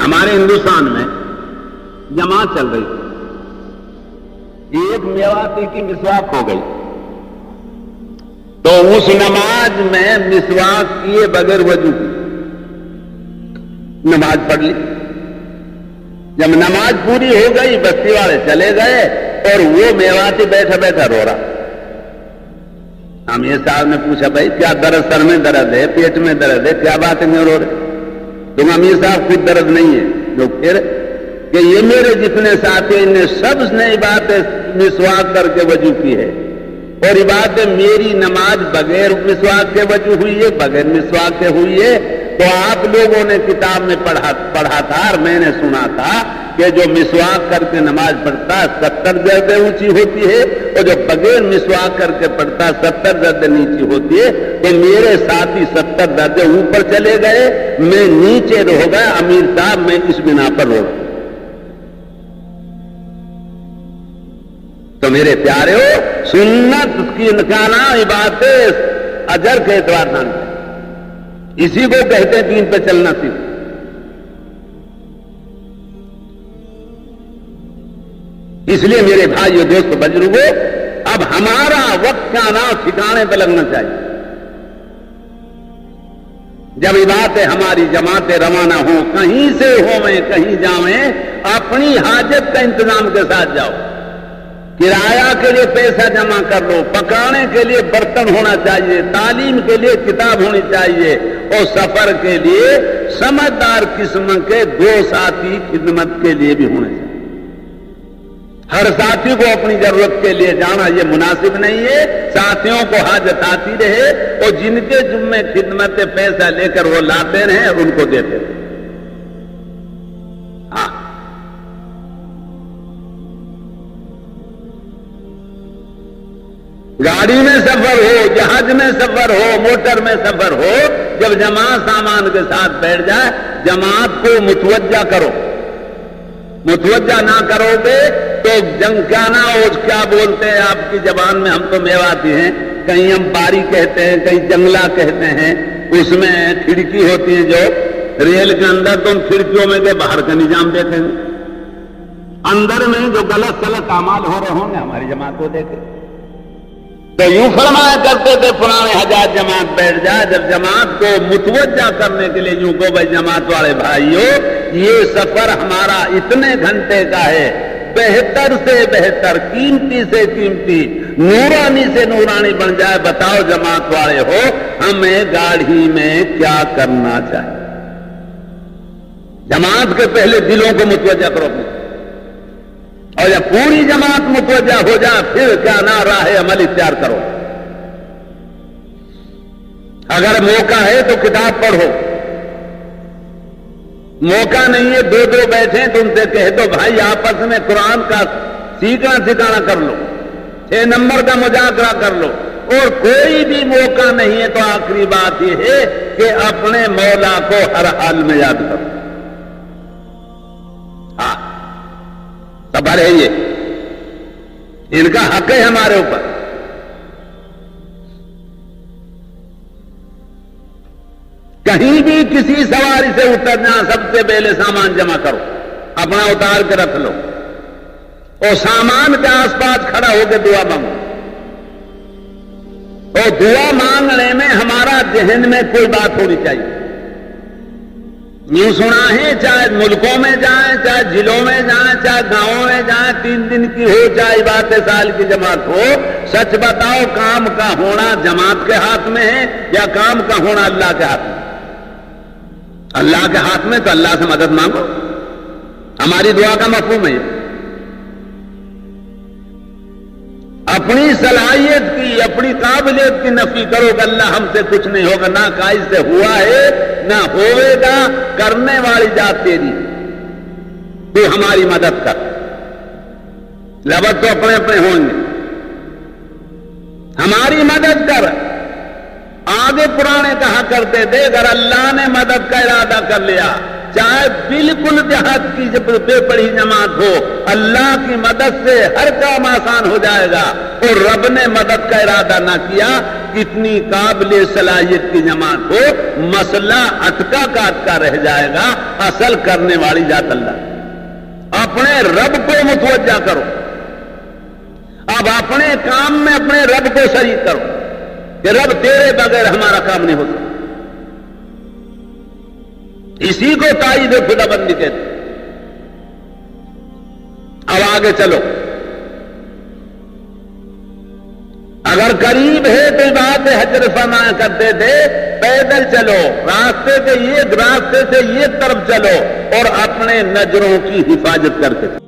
ہمارے ہندوستان میں جماعت چل رہی تھی، ایک میواتی کی مسواک ہو گئی تو اس نماز میں مسواک کیے بغیر وضو کی نماز پڑھ لی. جب نماز پوری ہو گئی بستی والے چلے گئے اور وہ میواتی بیٹھا بیٹھا رو رہا. امیر صاحب نے پوچھا بھائی کیا درد، سر میں درد ہے، پیٹ میں درد ہے، کیا بات ہے میں رو رہے؟ تم امیر صاحب خود درد نہیں ہے جو پھر کہ یہ میرے جتنے ساتھی ان نے سب نے عبادت مسواک کر کے وضو کی ہے اور عبادت میری نماز بغیر مسواک کے وضو ہوئی ہے، بغیر مسواک کے ہوئی ہے. تو آپ لوگوں نے کتاب میں پڑھا تھا اور میں نے سنا تھا کہ جو مسواک کر کے نماز پڑھتا 70 درجے اونچی ہوتی ہے اور جو بغیر مسواک کر کے پڑھتا 70 درجے نیچی ہوتی ہے. تو میرے ساتھی 70 درجے اوپر چلے گئے، میں نیچے رہ گیا. امیر صاحب میں اس بنا پر رو گیا. تو میرے پیارے ہو، سنت کی نکانا عبادت اجر کے اعتبار نہ، اسی کو کہتے ہیں دین پہ چلنا سیکھ. اس لیے میرے بھائی دوست بزرگوں، اب ہمارا وقت کا نام ٹھکانے پہ لگنا چاہیے. جب عبادتیں ہماری جماعتیں روانہ ہوں، کہیں سے ہوئیں کہیں جاویں، اپنی حاجت کا انتظام کے ساتھ جاؤ. کرایہ کے لیے پیسہ جمع کر لو، پکانے کے لیے برتن ہونا چاہیے، تعلیم کے لیے کتاب ہونی چاہیے، اور سفر کے لیے سمجھدار قسم کے 2 ساتھی خدمت کے لیے بھی ہونے چاہیے. ہر ساتھی کو اپنی ضرورت کے لیے جانا یہ مناسب نہیں ہے. ساتھیوں کو حاجت آتی رہے اور جن کے ذمے خدمت پیسہ لے کر وہ لاتے رہے ان کو دیتے رہے. ہاں، گاڑی میں سفر ہو، جہاز میں سفر ہو، موٹر میں سفر ہو، جب جماعت سامان کے ساتھ بیٹھ جائے جماعت کو متوجہ کرو. متوجہ نہ کرو گے تو جنگ کیا نہ ہو. کیا بولتے ہیں آپ کی زبان میں؟ ہم تو میواتی ہیں، کہیں ہم باری کہتے ہیں، کہیں جنگلہ کہتے ہیں. اس میں کھڑکی ہوتی ہے جو ریل کے اندر، تو ان کھڑکیوں میں کے باہر کا نظام دیکھیں گے. اندر میں جو غلط اعمال ہو رہے ہوں گے ہماری جماعت کو دیکھیں. تو یوں فرمایا کرتے تھے پرانے حجاج جماعت بیٹھ جائے. جب جماعت کو متوجہ کرنے کے لیے یوں کو بھائی جماعت والے بھائیو، یہ سفر ہمارا اتنے گھنٹے کا ہے، بہتر سے بہتر، قیمتی سے قیمتی، نورانی سے نورانی بن جائے. بتاؤ جماعت والے ہو، ہمیں گاڑی میں کیا کرنا چاہیے؟ جماعت کے پہلے دلوں کو متوجہ کرو اپنے، اور جب پوری جماعت متوجہ ہو جائے پھر کیا نہ راہ عمل اختیار کرو. اگر موقع ہے تو کتاب پڑھو، موقع نہیں ہے 2 بیٹھے تو ان سے کہہ دو بھائی آپس میں قرآن کا سیکھنا سکھانا کر لو، 6 نمبر کا مذاکرہ کر لو. اور کوئی بھی موقع نہیں ہے تو آخری بات یہ ہے کہ اپنے مولا کو ہر حال میں یاد کرو. ہاں، سفر ہے یہ، ان کا حق ہے ہمارے اوپر. کہیں بھی کسی سواری سے اترنا سب سے پہلے سامان جمع کرو، اپنا اتار کے رکھ لو، اور سامان کے آس پاس کھڑا ہو کے دعا مانگو. اور دعا مانگنے میں ہمارا ذہن میں کوئی بات ہونی چاہیے. یوں سنا ہے چاہے ملکوں میں جائیں، چاہے ضلعوں میں جائیں، چاہے گاؤں میں جائیں، 3 دن کی ہو چاہے عبادت سال کی جماعت ہو، سچ بتاؤ کام کا ہونا جماعت کے ہاتھ میں ہے یا کام کا ہونا اللہ کے ہاتھ میں؟ اللہ کے ہاتھ میں. تو اللہ سے مدد مانگو. ہماری دعا کا مفہوم ہے اپنی صلاحیت کی، اپنی قابلیت کی نفی کرو کہ اللہ ہم سے کچھ نہیں ہوگا. نہ قائد سے ہوا ہے نہ ہوئے گا، کرنے والی ذات تیری، تو ہماری مدد کر. لفظ تو اپنے اپنے ہوں گے، ہماری مدد کر. آگے پرانے کہا کرتے تھے اگر اللہ نے مدد کا ارادہ کر لیا، چاہے بالکل جہاد کی بے پڑھی جماعت ہو، اللہ کی مدد سے ہر کام آسان ہو جائے گا. اور رب نے مدد کا ارادہ نہ کیا، کتنی قابل صلاحیت کی جماعت ہو، مسئلہ اٹکا کا اٹکا رہ جائے گا، اصل کرنے والی ذات اللہ۔ اپنے رب کو متوجہ کرو، اب اپنے کام میں اپنے رب کو شریک کرو کہ رب تیرے بغیر ہمارا کام نہیں ہوتا۔ اسی کو تائید خدا بندی کہتے۔ اب آگے چلو، اگر قریب ہے تو بات حجر فرمایا کرتے تھے پیدل چلو، راستے سے یہ طرف چلو اور اپنے نظروں کی حفاظت کرتے تھے۔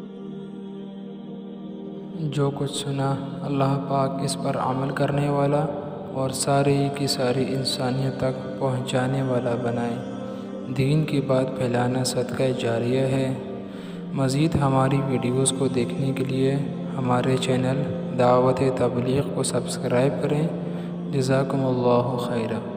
جو کچھ سنا اللہ پاک اس پر عمل کرنے والا اور ساری کی ساری انسانیت تک پہنچانے والا بنائے۔ دین کی بات پھیلانا صدقہ جاریہ ہے۔ مزید ہماری ویڈیوز کو دیکھنے کے لیے ہمارے چینل دعوت تبلیغ کو سبسکرائب کریں۔ جزاکم اللہ خیرہ۔